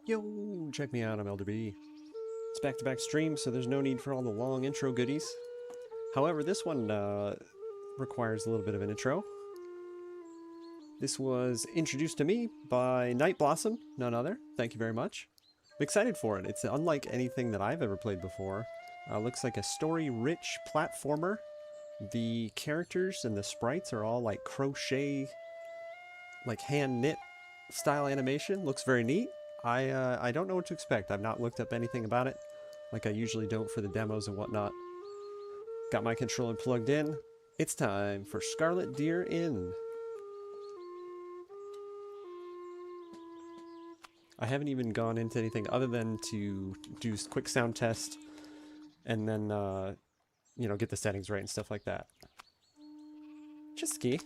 Yo, check me out, I'm Elderb. It's back-to-back stream, so there's no need for all the long intro goodies. However, this one requires a little bit of an intro. This was introduced to me by Nyght Blossom, none other. Thank you very much. I'm excited for it. It's unlike anything that I've ever played before. Looks like a story-rich platformer. The characters and the sprites are all like crochet, like hand-knit style animation. Looks very neat. I don't know what to expect. I've not looked up anything about it, like I usually don't for the demos and whatnot. Got my controller plugged in. It's time for Scarlet Deer Inn. I haven't even gone into anything other than to do a quick sound test and then, you know, get the settings right and stuff like that. Cheski.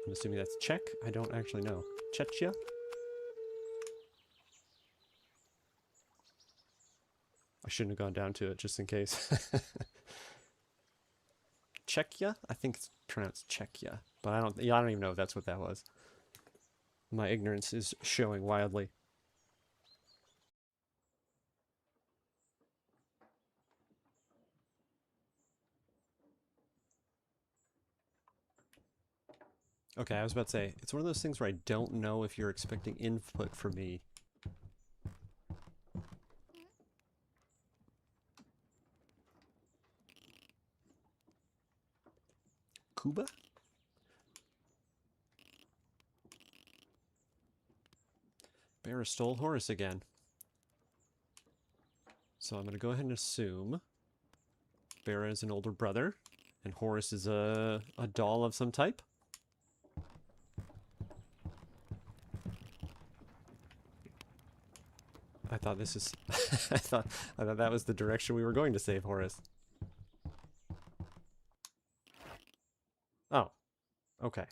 I'm assuming that's Czech. I don't actually know. Czechia? I shouldn't have gone down to it just in case. Czechia? I think it's pronounced Czechia, but I don't even know if that's what that was. My ignorance is showing wildly. Okay, I was about to say, it's one of those things where I don't know if you're expecting input from me. Cuba? Bear stole Horace again. So I'm going to go ahead and assume Bear is an older brother, and Horace is a doll of some type. I thought this is... I thought that was the direction we were going to save Horace. Oh. Okay.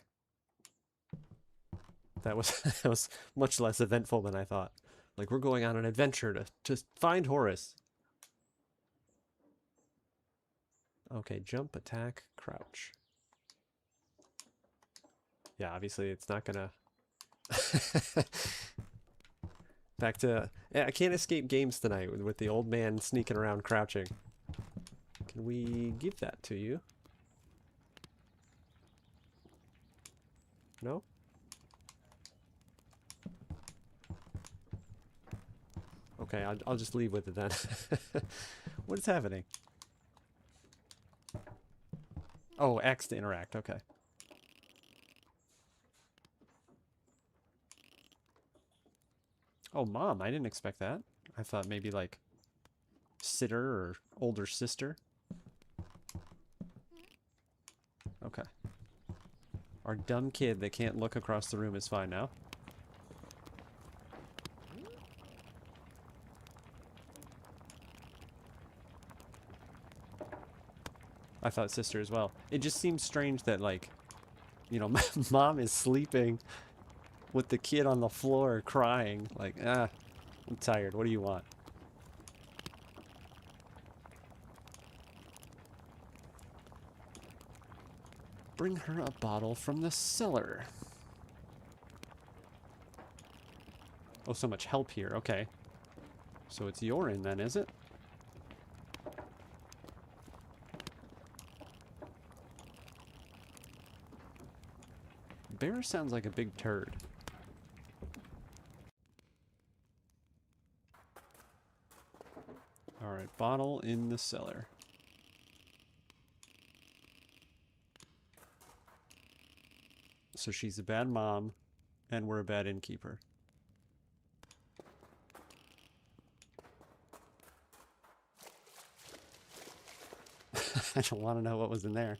That was much less eventful than I thought. Like, we're going on an adventure to find Horace. Okay, jump, attack, crouch. Yeah, obviously it's not gonna... Back to... Yeah, I can't escape games tonight with the old man sneaking around crouching. Can we give that to you? No? Okay, I'll just leave with it then. What is happening? Oh, X to interact, okay. Oh, Mom, I didn't expect that. I thought maybe like sitter or older sister. Okay. Our dumb kid that can't look across the room is fine now. I thought sister as well. It just seems strange that, like, you know, Mom is sleeping with the kid on the floor crying. Like, I'm tired. What do you want? Bring her a bottle from the cellar. Oh, so much help here. Okay. So it's your inn then, is it? Bear sounds like a big turd. Alright, bottle in the cellar. So she's a bad mom, and we're a bad innkeeper. I don't want to know what was in there.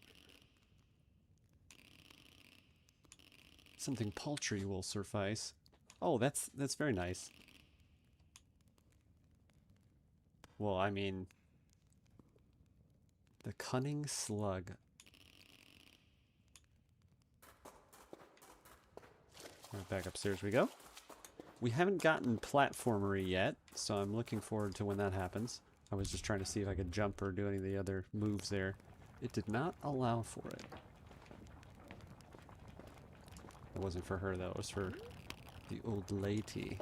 Something paltry will suffice. Oh, that's very nice. Well, I mean... The cunning slug. Right, back upstairs we go. We haven't gotten platformery yet, so I'm looking forward to when that happens. I was just trying to see if I could jump or do any of the other moves there. It did not allow for it. It wasn't for her though, it was for the old lady.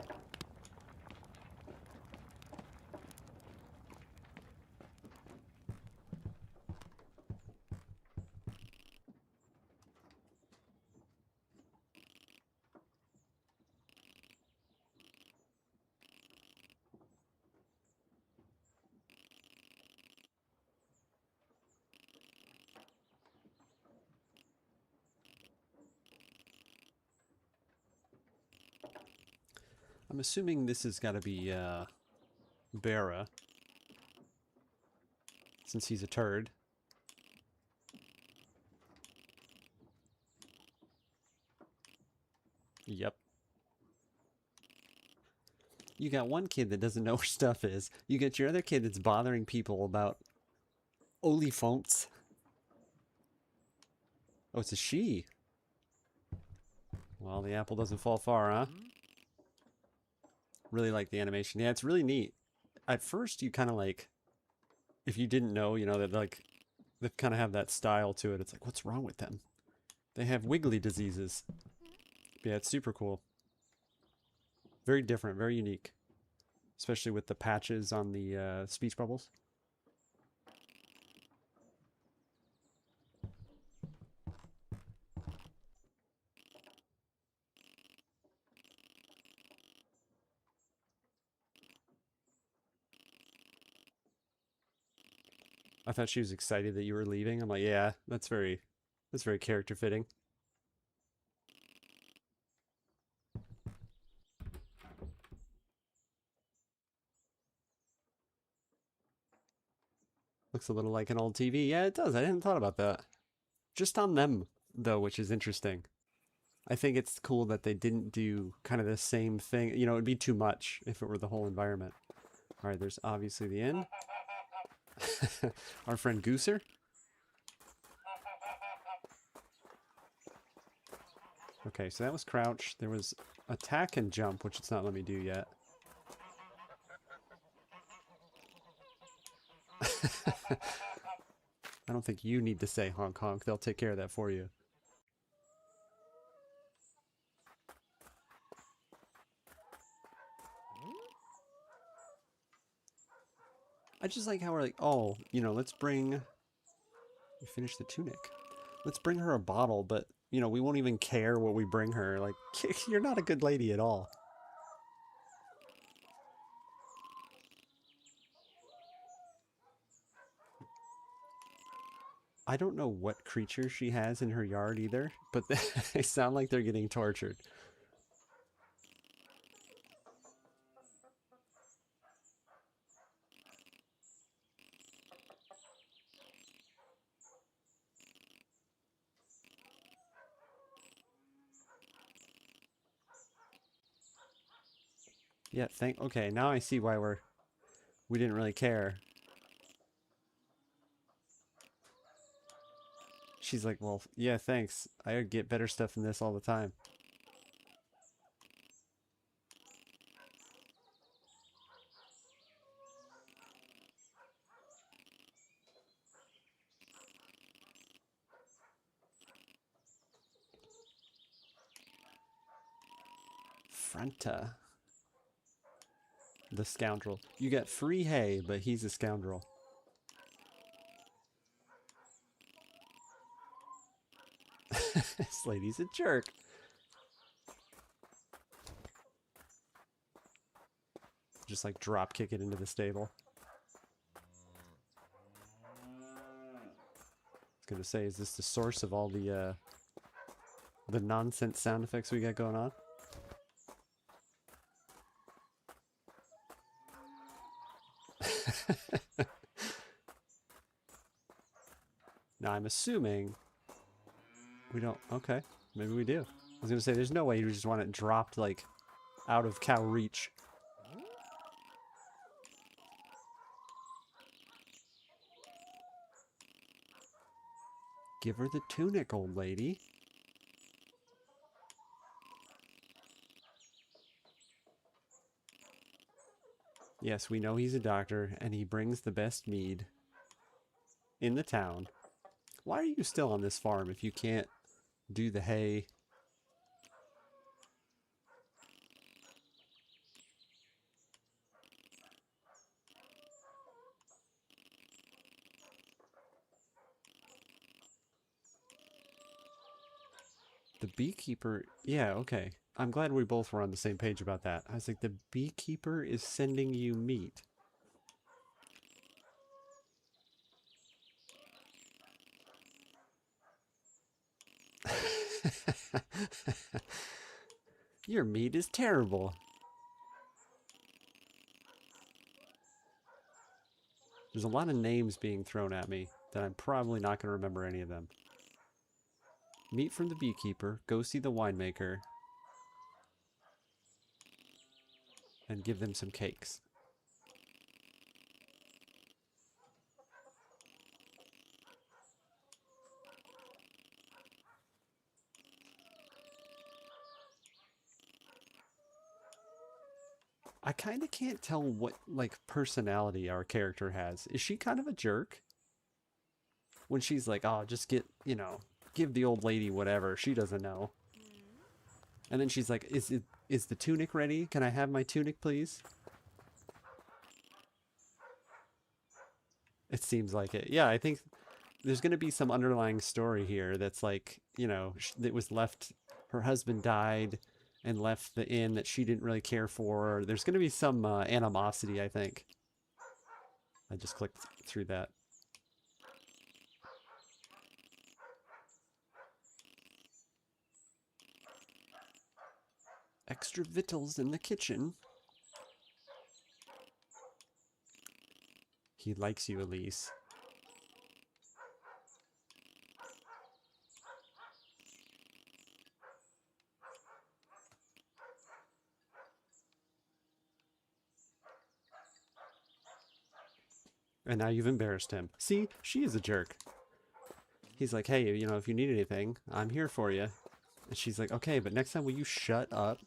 I'm assuming this has got to be Bera, since he's a turd. Yep. You got one kid that doesn't know where stuff is. You get your other kid that's bothering people about oliphants. Oh, it's a she. Well, the apple doesn't fall far, huh? Really like the animation. Yeah, it's really neat. At first, you kind of like, if you didn't know, you know, that like, they kind of have that style to it. It's like, what's wrong with them? They have wiggly diseases. Yeah, it's super cool. Very different, very unique. Especially with the patches on the speech bubbles. I thought she was excited that you were leaving. I'm like, yeah, that's very character fitting. Looks a little like an old TV. Yeah, it does. I hadn't thought about that. Just on them, though, which is interesting. I think it's cool that they didn't do kind of the same thing. You know, it'd be too much if it were the whole environment. All right, there's obviously the inn. Our friend Gooser. Okay, so that was crouch. There was attack and jump, which it's not letting me do yet. I don't think you need to say honk honk. They'll take care of that for you. I just like how we're like, oh, you know, let's bring... We finished the tunic. Let's bring her a bottle, but, you know, we won't even care what we bring her. Like, you're not a good lady at all. I don't know what creature she has in her yard either, but they sound like they're getting tortured. Yeah, okay, now I see why we didn't really care. She's like, well, yeah, thanks. I get better stuff than this all the time. Franta. The scoundrel. You get free hay, but he's a scoundrel. This lady's a jerk. Just like drop kick it into the stable. I was gonna say, is this the source of all the nonsense sound effects we got going on? Now I'm assuming we don't. Okay, maybe we do. I was gonna say, there's no way you just want it dropped like out of cow reach. Give her the tunic, old lady. Yes, we know he's a doctor, and he brings the best mead in the town. Why are you still on this farm if you can't do the hay? The beekeeper, yeah, okay. I'm glad we both were on the same page about that. I was like, the beekeeper is sending you meat. Your meat is terrible. There's a lot of names being thrown at me that I'm probably not going to remember any of them. Meat from the beekeeper, go see the winemaker, and give them some cakes. I kind of can't tell what, like, personality our character has. Is she kind of a jerk? When she's like, oh, just get, you know, give the old lady whatever. She doesn't know. And then she's like, is the tunic ready? Can I have my tunic, please? It seems like it. Yeah, I think there's going to be some underlying story here that's like, you know, that was left, her husband died and left the inn that she didn't really care for. There's going to be some animosity, I think. I just clicked through that. Extra victuals in the kitchen. He likes you, Elise. And now you've embarrassed him. See, she is a jerk. He's like, hey, you know, if you need anything, I'm here for you. And she's like, okay, but next time will you shut up?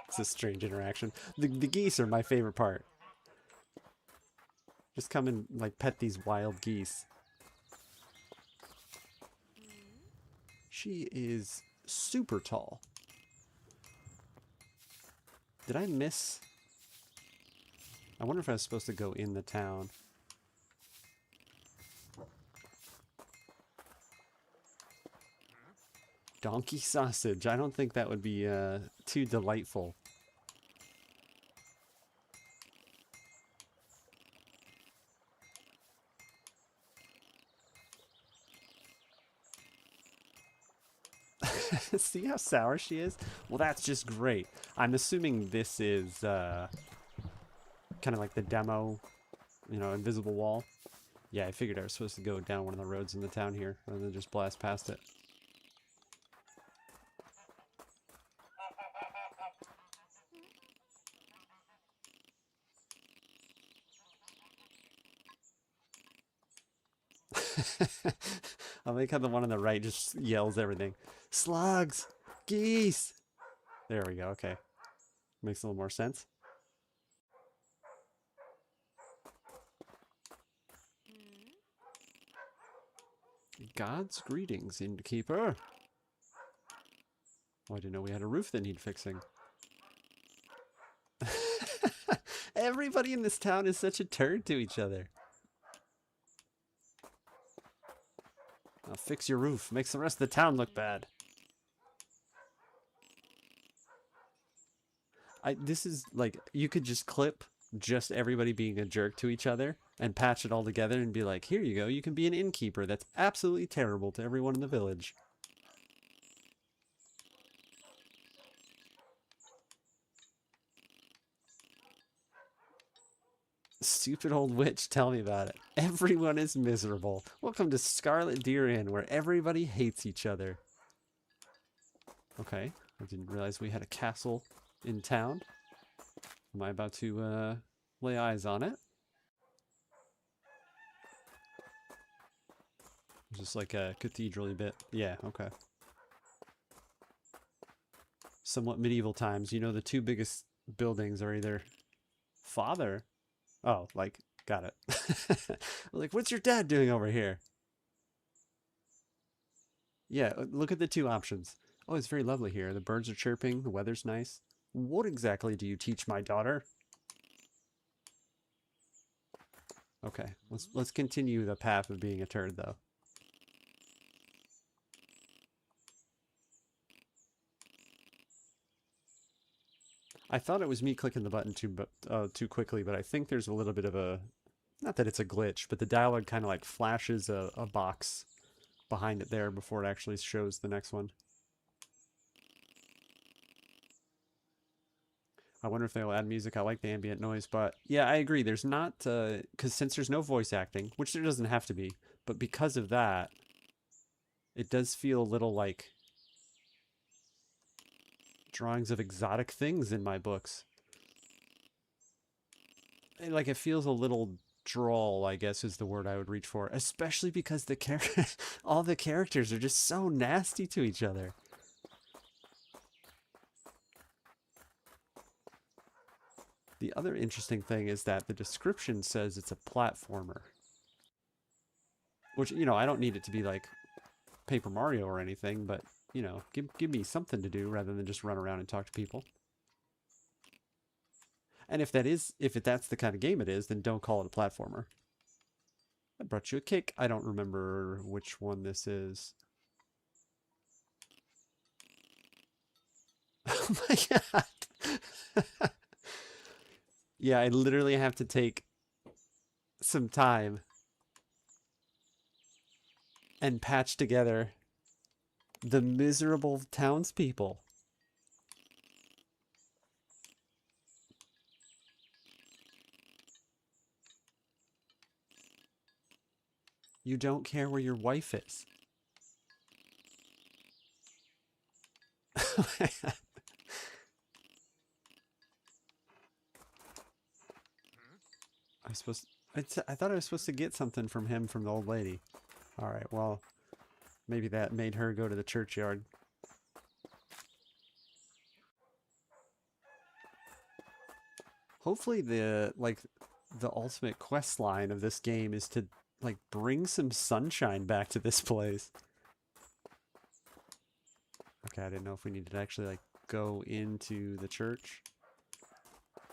It's a strange interaction. The geese are my favorite part. Just come and, like, pet these wild geese. She is super tall. Did I miss? I wonder if I was supposed to go in the town. Donkey sausage. I don't think that would be too delightful. See how sour she is? Well, that's just great. I'm assuming this is kind of like the demo, you know, invisible wall. Yeah, I figured I was supposed to go down one of the roads in the town here rather than just blast past it. I like how the one on the right just yells everything. Slugs! Geese! There we go, okay. Makes a little more sense. God's greetings, innkeeper. Oh, I didn't know we had a roof that needed fixing. Everybody in this town is such a turd to each other. I'll fix your roof. Makes the rest of the town look bad. This is like, you could just clip just everybody being a jerk to each other and patch it all together and be like, here you go, you can be an innkeeper that's absolutely terrible to everyone in the village. Stupid old witch, tell me about it. Everyone is miserable. Welcome to Scarlet Deer Inn, where everybody hates each other. Okay, I didn't realize we had a castle in town. Am I about to lay eyes on it? Just like a cathedral-y bit. Yeah, okay. Somewhat medieval times. You know, the two biggest buildings are either father. Oh, like, got it. Like, what's your dad doing over here? Yeah, look at the two options. Oh, it's very lovely here. The birds are chirping. The weather's nice. What exactly do you teach my daughter? Okay, let's continue the path of being a turd, though. I thought it was me clicking the button too quickly, but I think there's a little bit of a, not that it's a glitch, but the dialogue kind of like flashes a box behind it there before it actually shows the next one. I wonder if they'll add music. I like the ambient noise, but yeah, I agree. There's not, because since there's no voice acting, which there doesn't have to be, but because of that, it does feel a little like drawings of exotic things in my books. And like it feels a little droll, I guess is the word I would reach for, especially because all the characters are just so nasty to each other. The other interesting thing is that the description says it's a platformer. Which, you know, I don't need it to be like Paper Mario or anything, but, you know, give me something to do rather than just run around and talk to people. And if that's the kind of game it is, then don't call it a platformer. I brought you a cake. I don't remember which one this is. Oh my god. Yeah, I literally have to take some time and patch together the miserable townspeople. You don't care where your wife is. I thought I was supposed to get something from him from the old lady. Alright, well, maybe that made her go to the churchyard. Hopefully the ultimate quest line of this game is to like bring some sunshine back to this place. Okay, I didn't know if we needed to actually like go into the church.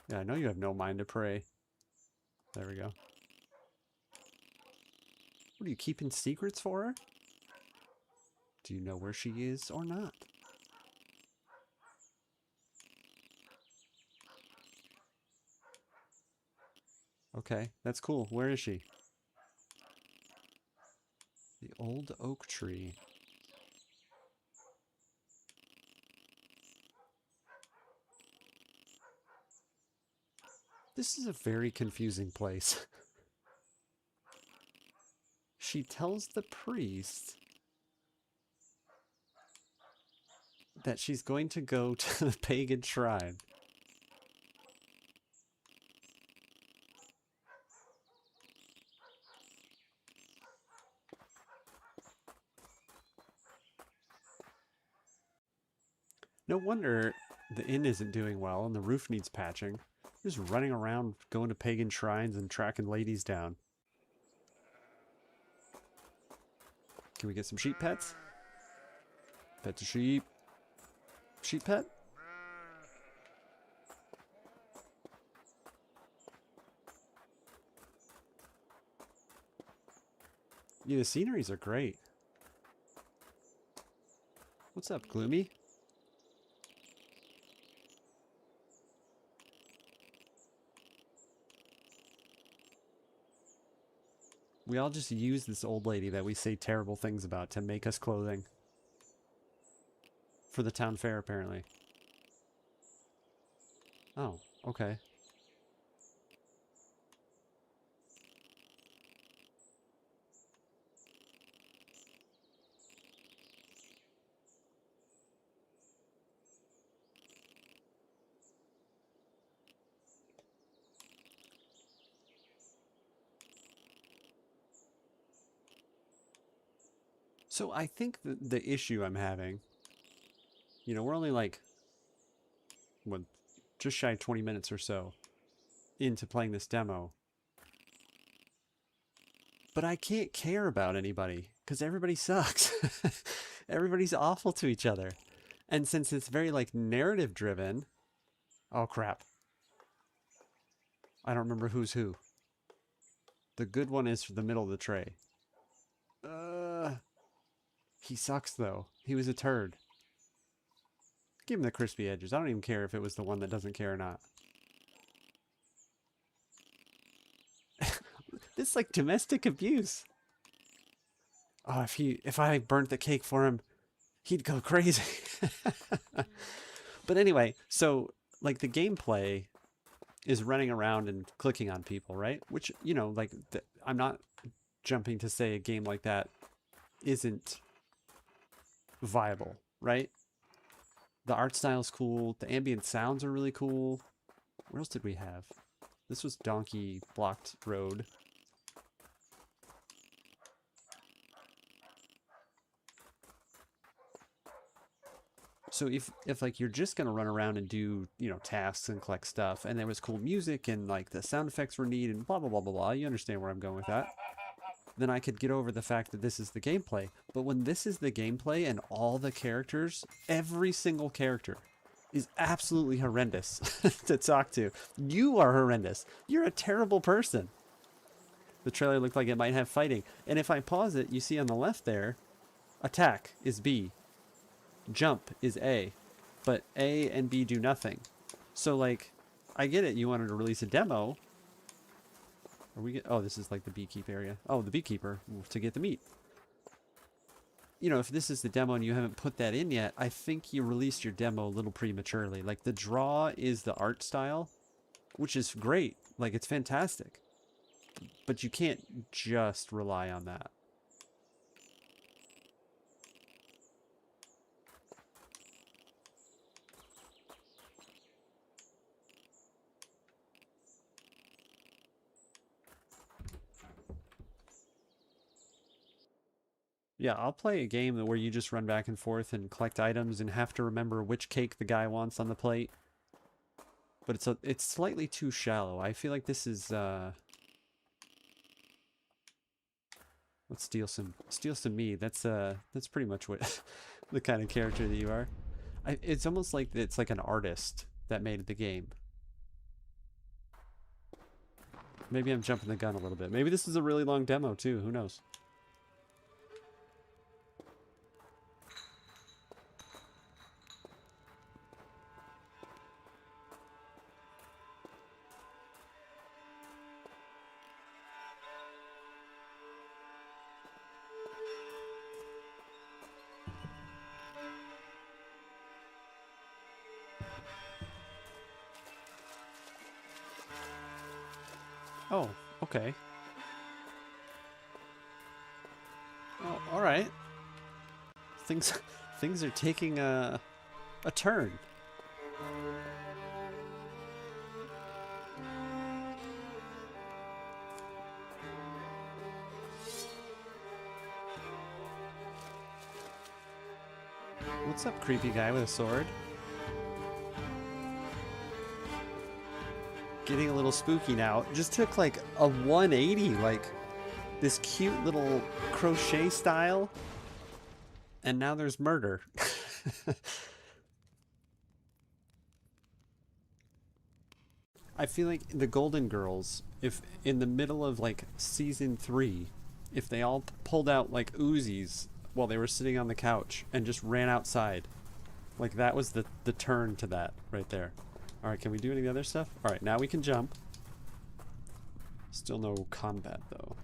Yeah, I know you have no mind to pray. There we go. What are you keeping secrets for her? Do you know where she is or not? Okay, that's cool. Where is she? The old oak tree. This is a very confusing place. She tells the priest that she's going to go to the pagan shrine. No wonder the inn isn't doing well and the roof needs patching. Just running around going to pagan shrines and tracking ladies down. Can we get some sheep pets? Pet to sheep. Sheep pet? Yeah, the sceneries are great. What's up, Gloomy? We all just use this old lady that we say terrible things about to make us clothing. For the town fair, apparently. Oh, okay. So I think the issue I'm having, you know, we're only like, what, just shy of 20 minutes or so into playing this demo. But I can't care about anybody because everybody sucks. Everybody's awful to each other. And since it's very like narrative driven, oh crap. I don't remember who's who. The good one is for the middle of the tray. He sucks though. He was a turd. Give him the crispy edges. I don't even care if it was the one that doesn't care or not. This is like domestic abuse. Oh, if I burnt the cake for him, he'd go crazy. But anyway, so like the gameplay is running around and clicking on people, right? Which, you know, like I'm not jumping to say a game like that isn't viable, right? The art style's cool. The ambient sounds are really cool. What else did we have? This was Donkey Blocked Road. So if like you're just gonna run around and do, you know, tasks and collect stuff, and there was cool music and like the sound effects were neat and blah blah blah blah blah, you understand where I'm going with that, then I could get over the fact that this is the gameplay. But when this is the gameplay and all the characters, every single character is absolutely horrendous to talk to. You are horrendous. You're a terrible person. The trailer looked like it might have fighting. And if I pause it, you see on the left there, attack is B. Jump is A. But A and B do nothing. So, like, I get it. You wanted to release a demo. Oh, this is like the beekeep area. Oh, the beekeeper to get the meat. You know, if this is the demo and you haven't put that in yet, I think you released your demo a little prematurely. Like, the draw is the art style, which is great. Like, it's fantastic. But you can't just rely on that. Yeah, I'll play a game where you just run back and forth and collect items and have to remember which cake the guy wants on the plate. But it's slightly too shallow. I feel like this is let's steal some meat. That's pretty much what the kind of character that you are. It's almost like it's like an artist that made the game. Maybe I'm jumping the gun a little bit. Maybe this is a really long demo too. Who knows? Oh, okay. Oh, all right. Things are taking a turn. What's up, creepy guy with a sword? Getting a little spooky now. It just took like a 180, like this cute little crochet style, and now there's murder. I feel like the Golden Girls, if in the middle of like season 3, if they all pulled out like Uzis while they were sitting on the couch and just ran outside, like that was the turn to that right there. All right, can we do any other stuff? All right, now we can jump. Still no combat though.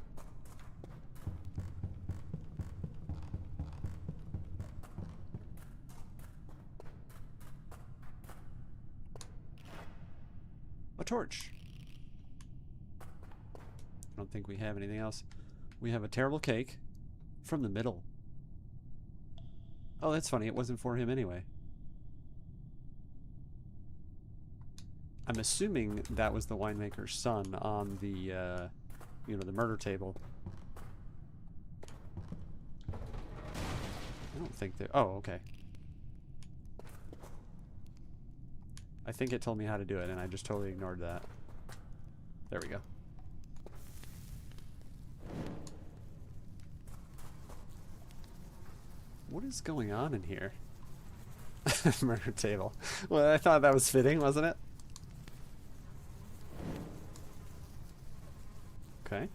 A torch. I don't think we have anything else. We have a terrible cake from the middle. Oh, that's funny. It wasn't for him anyway. I'm assuming that was the winemaker's son on the, you know, the murder table. I don't think they're... Oh, okay. I think it told me how to do it, and I just totally ignored that. There we go. What is going on in here? Murder table. Well, I thought that was fitting, wasn't it? Okay.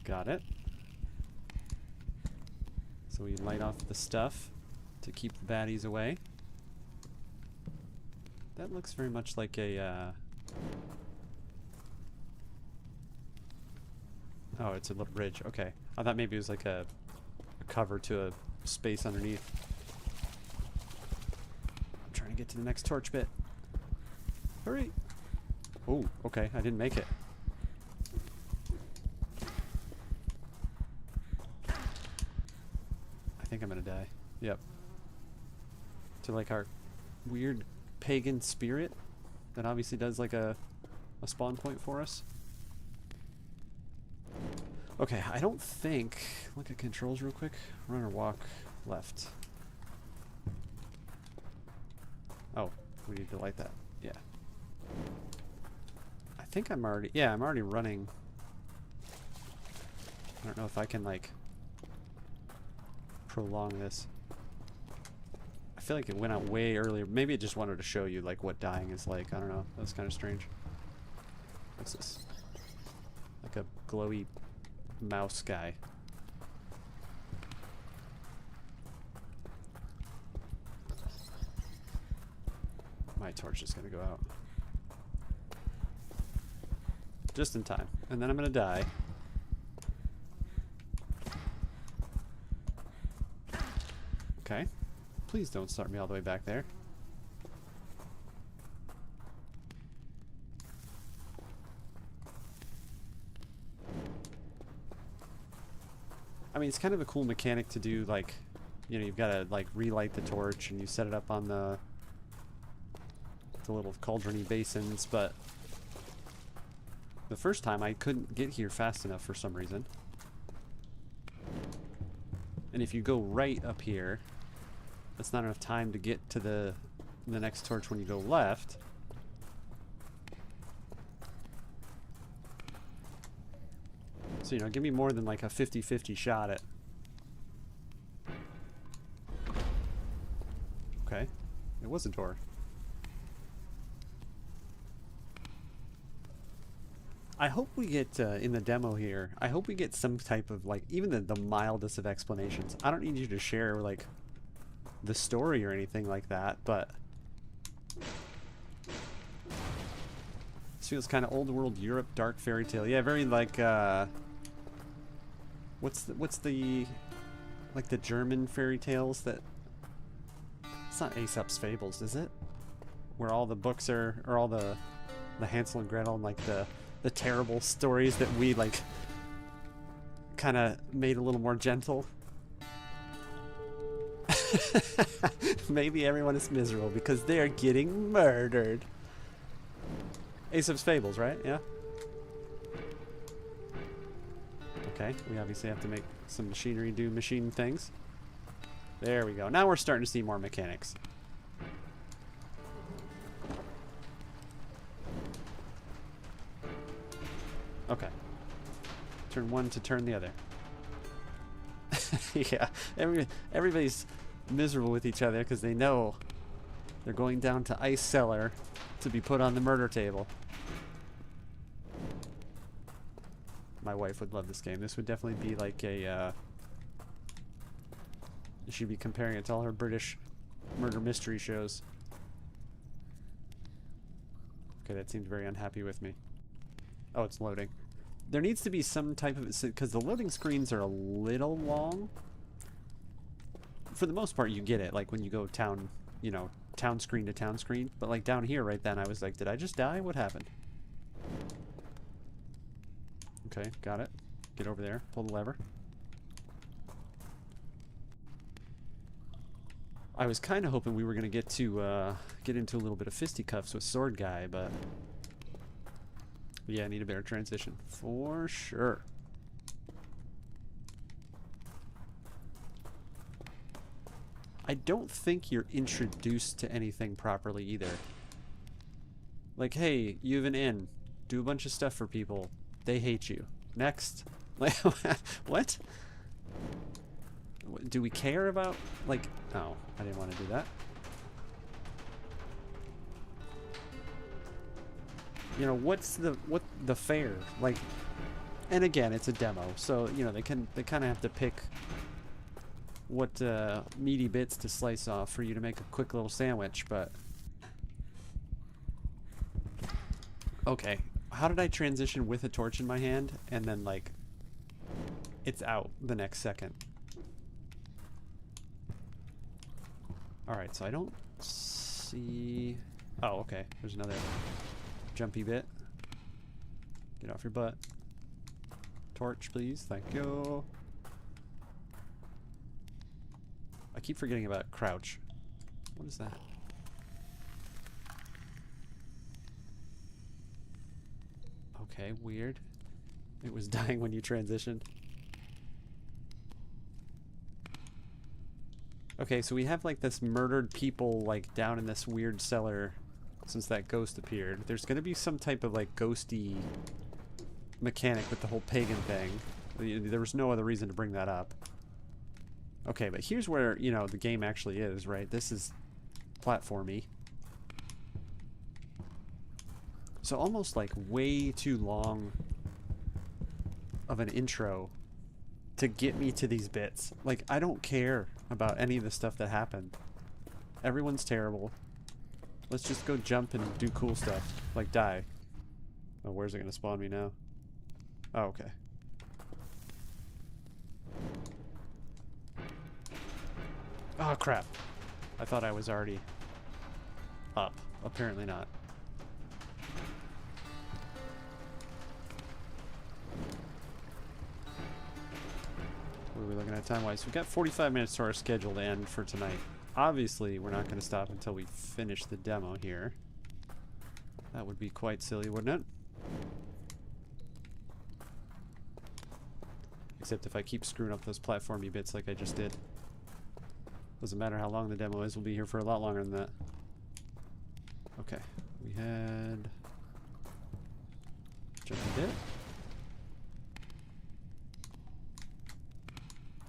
Got it. So we light off the stuff to keep the baddies away. That looks very much like a, Oh, it's a little bridge. Okay. I thought maybe it was like a cover to a space underneath. get to the next torch bit. Hurry! Oh, okay, I didn't make it. I think I'm gonna die. Yep. To like our weird pagan spirit that obviously does like a spawn point for us. Okay, I don't think... Look at controls real quick. Run or walk left. Oh, we need to light that. Yeah. I think I'm already... Yeah, I'm already running. I don't know if I can, like, prolong this. I feel like it went out way earlier. Maybe it just wanted to show you, like, what dying is like. I don't know. That's kind of strange. What's this? Like a glowy mouse guy. My torch is gonna go out. Just in time. And then I'm gonna die. Okay. Please don't start me all the way back there. I mean, it's kind of a cool mechanic to do, like, you know, you've got to, like, relight the torch and you set it up on the little cauldrony basins, but the first time I couldn't get here fast enough for some reason. And if you go right up here, that's not enough time to get to the next torch when you go left. So, you know, give me more than like a 50-50 shot at... Okay. It was a door. I hope we get, in the demo here, I hope we get some type of, like, even the mildest of explanations. I don't need you to share, like, the story or anything like that, but... This feels kind of old world Europe dark fairy tale. Yeah, very, like, What's the like the German fairy tales that... It's not Aesop's Fables, is it? Where all the books are, or all the Hansel and Gretel and, like, the terrible stories that we, like, kind of made a little more gentle. Maybe everyone is miserable because they are getting murdered. Aesop's Fables, right? Yeah. Okay, we obviously have to make some machinery do machine things. There we go. Now we're starting to see more mechanics. Okay. Turn one to turn the other. Yeah, everybody's miserable with each other because they know they're going down to Ice Cellar to be put on the murder table. My wife would love this game. This would definitely be like a... she'd be comparing it to all her British murder mystery shows. Okay, that seems very unhappy with me. Oh, it's loading. There needs to be some type of... Because the loading screens are a little long. For the most part, you get it. Like when you go town, you know, town screen to town screen. But like down here right then, I was like, did I just die? What happened? Okay, got it. Get over there. Pull the lever. I was kind of hoping we were going to get into a little bit of fisticuffs with Sword Guy, but... Yeah, I need a better transition. For sure. I don't think you're introduced to anything properly either. Like, hey, you have an inn. Do a bunch of stuff for people. They hate you. Next. Like, what? Do we care about, like... Oh, I didn't want to do that. You know, what's the fair? Like, and again, it's a demo, so, you know, they kind of have to pick what meaty bits to slice off for you to make a quick little sandwich, but... Okay, how did I transition with a torch in my hand, and then, like, it's out the next second? Alright, so I don't see. Oh, okay. There's another jumpy bit. Get off your butt. Torch, please. Thank you. I keep forgetting about crouch. What is that? Okay, weird. It was dying when you transitioned. Okay, so we have like this murdered people like down in this weird cellar since that ghost appeared. There's gonna be some type of like ghosty mechanic with the whole pagan thing. There was no other reason to bring that up. Okay, but here's where, you know, the game actually is, right? This is platformy. So almost like way too long of an intro to get me to these bits. Like, I don't care about any of the stuff that happened. Everyone's terrible. Let's just go jump and do cool stuff. Like die. Oh, where's it gonna spawn me now? Oh, okay. Oh, crap. I thought I was already up. Apparently not. What are we looking at time-wise? We've got 45 minutes to our scheduled end for tonight. Obviously, we're not going to stop until we finish the demo here. That would be quite silly, wouldn't it? Except if I keep screwing up those platformy bits like I just did. Doesn't matter how long the demo is, we'll be here for a lot longer than that. Okay, we had... jumping bit.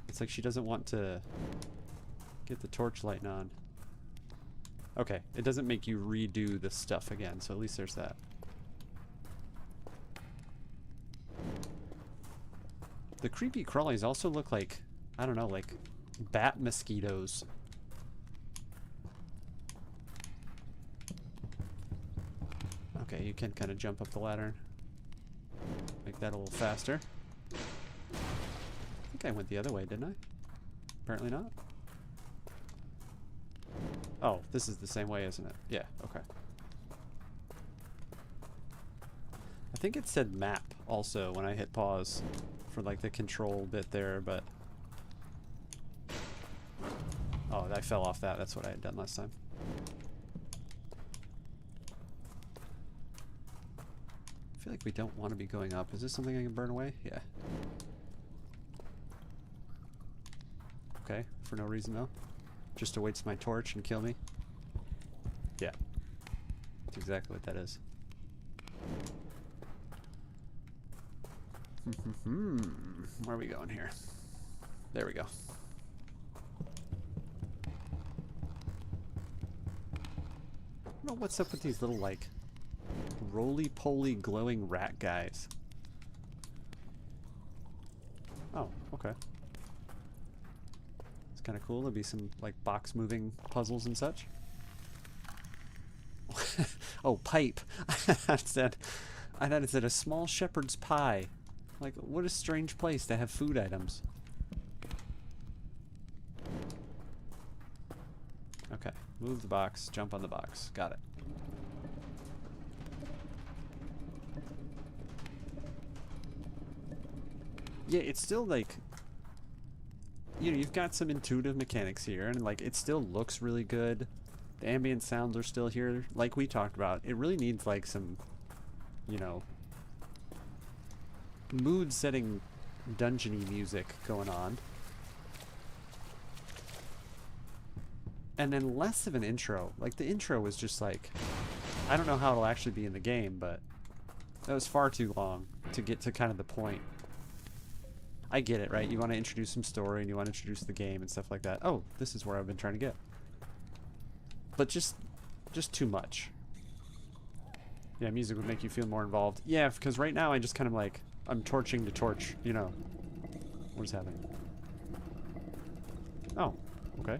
It's like she doesn't want to get the torch lighting on. Okay, it doesn't make you redo the stuff again, so at least there's that. The creepy crawlies also look like, I don't know, like bat mosquitoes. Okay, you can kind of jump up the ladder. Make that a little faster. I think I went the other way, didn't I? Apparently not. Oh, this is the same way, isn't it? Yeah, okay. I think it said map also when I hit pause for like the control bit there, but... oh, I fell off that. That's what I had done last time. I feel like we don't want to be going up. Is this something I can burn away? Yeah. Okay, for no reason though. Just to waste my torch and kill me. Yeah. That's exactly what that is. Where are we going here? There we go. I don't know what's up with these little, like, roly-poly glowing rat guys. Oh, okay. It's kind of cool. There'll be some, like, box-moving puzzles and such. Oh, pipe. I thought it said a small shepherd's pie. Like, what a strange place to have food items. Okay, move the box, jump on the box. Got it. Yeah, it's still like, you know, you've got some intuitive mechanics here, and like, it still looks really good. The ambient sounds are still here, like we talked about. It really needs like some, you know, mood-setting dungeony music going on. And then less of an intro. Like, the intro was just like, I don't know how it'll actually be in the game, but that was far too long to get to kind of the point. I get it, right? You want to introduce some story and you want to introduce the game and stuff like that. Oh, this is where I've been trying to get. But just too much. Yeah, music would make you feel more involved. Yeah, because right now I just kind of like, I'm torching to torch, you know. What is happening? Oh, okay.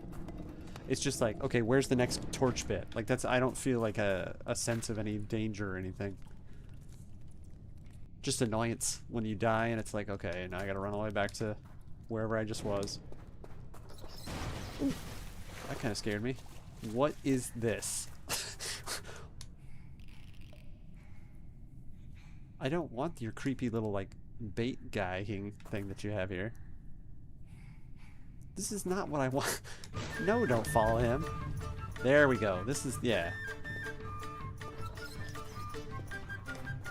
It's just like, okay, where's the next torch bit? Like, that's, I don't feel like a sense of any danger or anything. Just annoyance when you die and it's like, okay, now I gotta run all the way back to wherever I just was. Ooh, that kind of scared me. What is this? I don't want your creepy little, like, bait guy thing that you have here. This is not what I want. No, don't follow him. There we go. This is, yeah.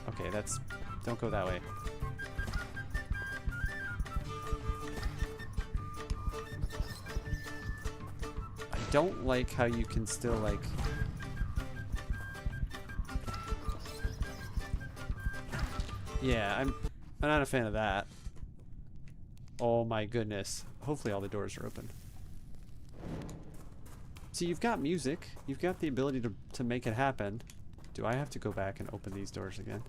Okay, that's... Don't go that way. I don't like how you can still, like... Yeah, I'm not a fan of that. Oh my goodness. Hopefully all the doors are open. So you've got music. You've got the ability to make it happen. Do I have to go back and open these doors again?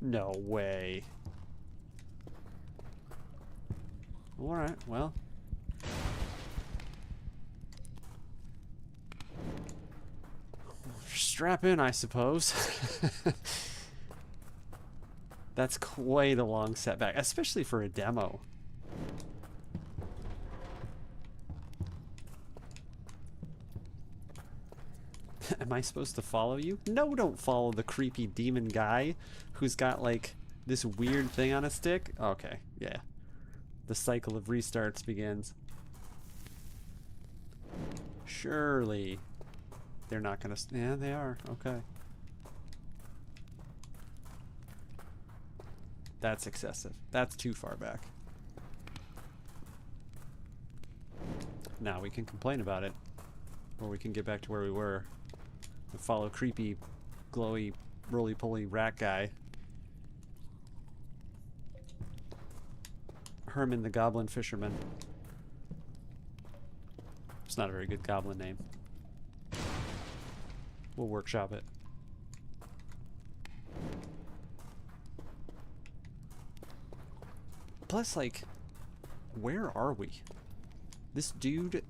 No way. Alright, well. Strap in, I suppose. That's quite a long setback, especially for a demo. Am I supposed to follow you? No, don't follow the creepy demon guy who's got like this weird thing on a stick. Okay, yeah. The cycle of restarts begins. Surely. They're not gonna... Yeah, they are. Okay. That's excessive. That's too far back. Now we can complain about it. Or we can get back to where we were. And follow creepy, glowy, roly-poly rat guy. Herman the Goblin Fisherman. It's not a very good goblin name. We'll workshop it. Plus, like, where are we? This dude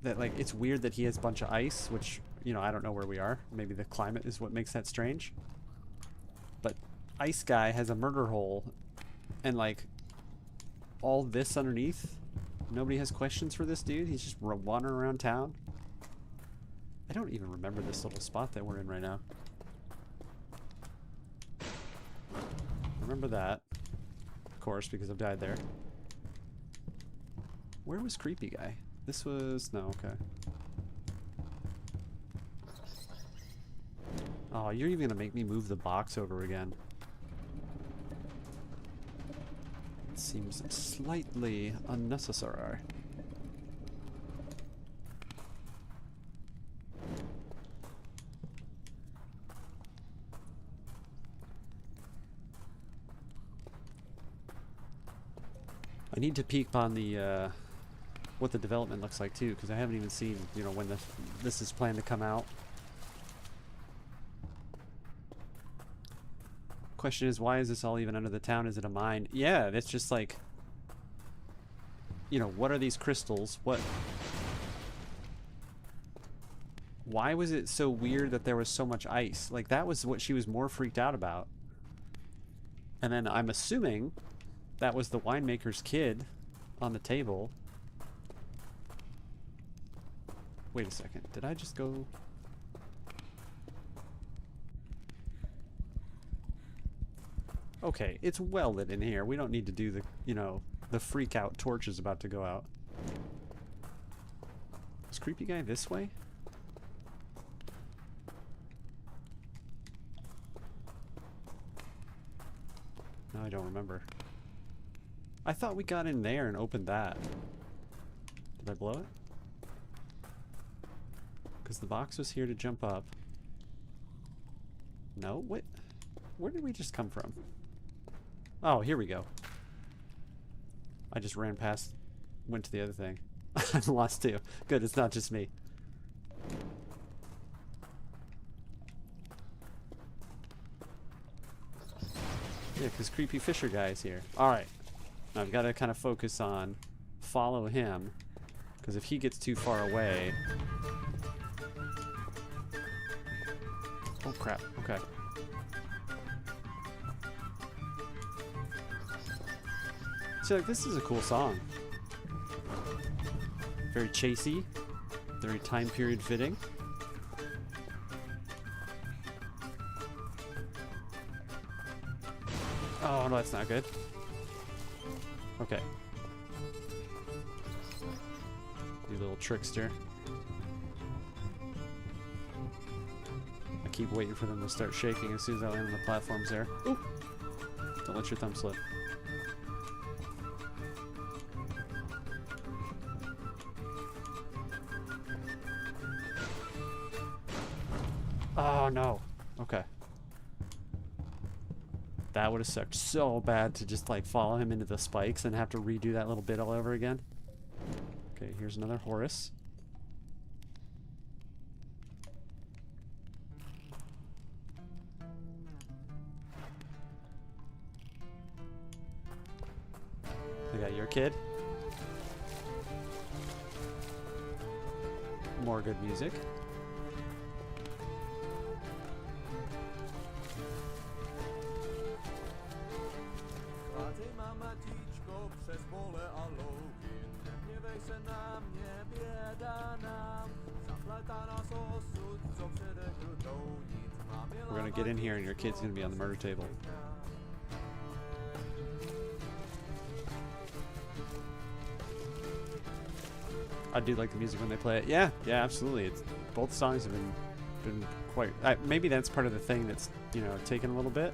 that, like, it's weird that he has a bunch of ice, which, you know, I don't know where we are. Maybe the climate is what makes that strange. But ice guy has a murder hole and, like, all this underneath. Nobody has questions for this dude. He's just wandering around town. I don't even remember this little spot that we're in right now. Remember that, of course, because I've died there. Where was creepy guy? This was... no, okay. Oh, you're even gonna make me move the box over again. It seems slightly unnecessary. I need to peek on the what the development looks like too, because I haven't even seen, you know, when this is planned to come out. Question is, why is this all even under the town? Is it a mine? Yeah, it's just like, you know, what are these crystals? What? Why was it so weird that there was so much ice? Like, that was what she was more freaked out about. And then I'm assuming that was the winemaker's kid on the table. Wait a second. Did I just go... Okay, it's well lit in here. We don't need to do the, you know, the freak out torch is about to go out. Is creepy guy this way? No, I don't remember. I thought we got in there and opened that. Did I blow it? Because the box was here to jump up. No? What? Where did we just come from? Oh, here we go. I just ran past, went to the other thing. I'm lost too. Good, it's not just me. Yeah, because creepy fisher guy is here. Alright. Now I've got to kind of focus on follow him. Because if he gets too far away... Oh crap, okay. See, like, this is a cool song. Very chasey. Very time period fitting. Oh, no, that's not good. Okay. You little trickster. I keep waiting for them to start shaking as soon as I land on the platforms there. Ooh! Don't let your thumb slip. Oh, no. Okay. That would have sucked so bad to just like follow him into the spikes and have to redo that little bit all over again. Okay, here's another Horus. I got your kid. More good music. We're gonna get in here and your kid's gonna be on the murder table. I do like the music when they play it. Yeah, absolutely. It's both songs have been quite. Maybe that's part of the thing that's, you know, taken a little bit.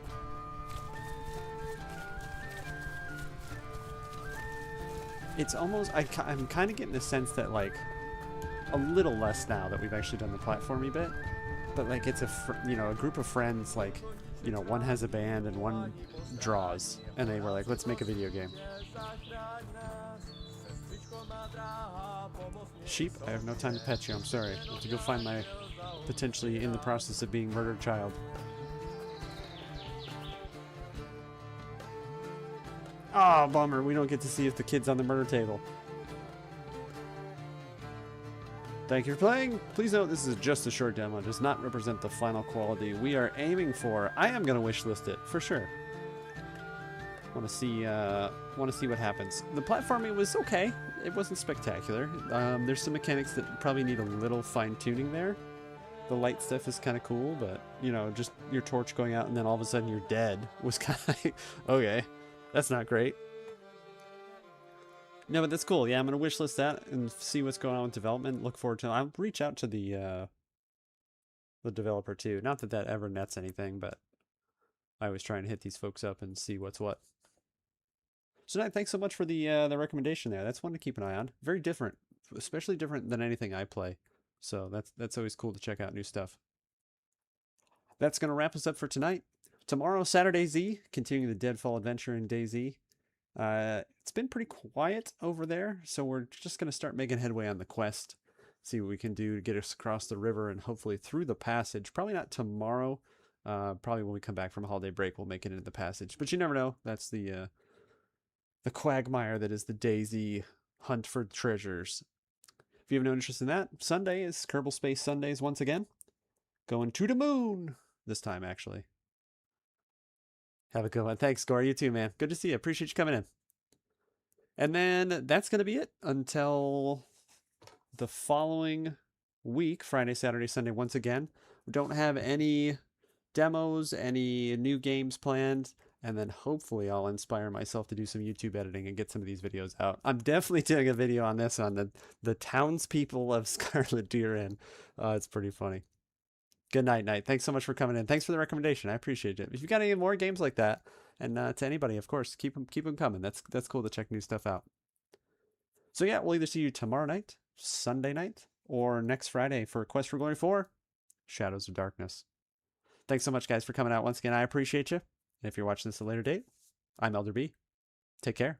It's almost. I'm kind of getting the sense that like a little less now that we've actually done the platformy bit, but like it's a group of friends, like, you know, one has a band and one draws, and they were like, let's make a video game. Sheep, I have no time to pet you, I'm sorry. I have to go find my potentially in the process of being murdered child. Ah, oh, bummer, we don't get to see if the kid's on the murder table. Thank you for playing. Please note this is just a short demo. It does not represent the final quality we are aiming for. I am going to wishlist it, for sure. Want to see what happens. The platforming was okay. It wasn't spectacular. There's some mechanics that probably need a little fine-tuning there. The light stuff is kind of cool, but, you know, just your torch going out and then all of a sudden you're dead was kind of like, okay, that's not great. No, but that's cool. Yeah, I'm going to wishlist that and see what's going on with development. Look forward to it. I'll reach out to the developer too. Not that that ever nets anything, but I always try and hit these folks up and see what's what. So, Nyght, thanks so much for the recommendation there. That's one to keep an eye on. Very different, especially different than anything I play. So that's always cool to check out new stuff. That's going to wrap us up for tonight. Tomorrow, Saturday Z, continuing the Deadfall adventure in DayZ. It's been pretty quiet over there, so we're just going to start making headway on the quest. See what we can do to get us across the river and hopefully through the passage. Probably not tomorrow. Probably when we come back from holiday break, we'll make it into the passage. But you never know. That's the quagmire that is the DayZ hunt for treasures. If you have no interest in that, Sunday is Kerbal Space Sundays once again. Going to the moon this time, actually. Have a good one. Thanks, Gore. You too, man. Good to see you. Appreciate you coming in. And then that's going to be it until the following week, Friday, Saturday, Sunday, once again. We don't have any demos, any new games planned. And then hopefully I'll inspire myself to do some YouTube editing and get some of these videos out. I'm definitely doing a video on this, on the townspeople of Scarlet Deer Inn. It's pretty funny. Good night, Nyght. Thanks so much for coming in. Thanks for the recommendation. I appreciate it. If you've got any more games like that, and to anybody, of course, keep them coming. That's cool to check new stuff out. So yeah, we'll either see you tomorrow night, Sunday night, or next Friday for Quest for Glory 4, Shadows of Darkness. Thanks so much, guys, for coming out once again. I appreciate you. And if you're watching this at a later date, I'm elderb. Take care.